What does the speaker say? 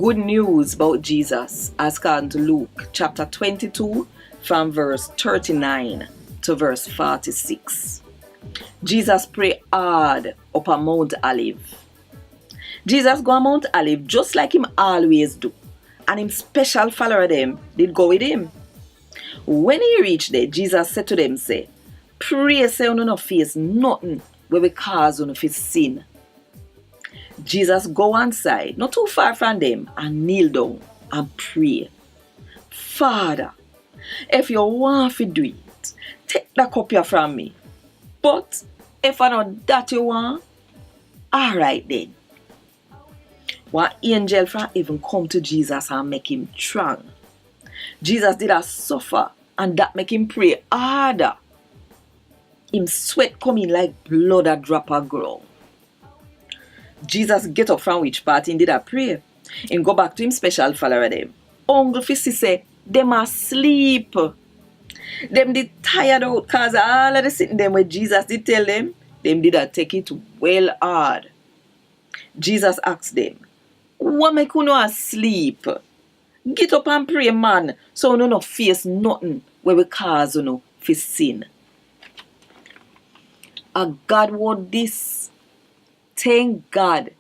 good news about Jesus as according to Luke chapter 22 from verse 39 to verse 46. Jesus prayed hard upon Mount Olive. Jesus go on Mount Olive just like him always do, and him special follower them did go with him. When he reached there, Jesus said to them, say, pray say you no face nothing where we cause you for sin. Jesus go one side, not too far from them, and kneel down and pray. Father, if you want to do it, take that cup here from me. But if I not that you want, alright then. One angel from heaven come to Jesus and make him strong. Jesus did a suffer, and that make him pray harder. Him sweat coming like blood a drop of ground. Jesus get up from which part he did a pray. Him go back to him special follower them. Uncle Fissy say, them asleep. Them did tired out cause all of the sitting them where Jesus did tell them did a take it well hard. Jesus asked them, what make you no asleep? Get up and pray, man, so you no face nothing where we cause you no for sin. A Gad Wod Dis. Thank God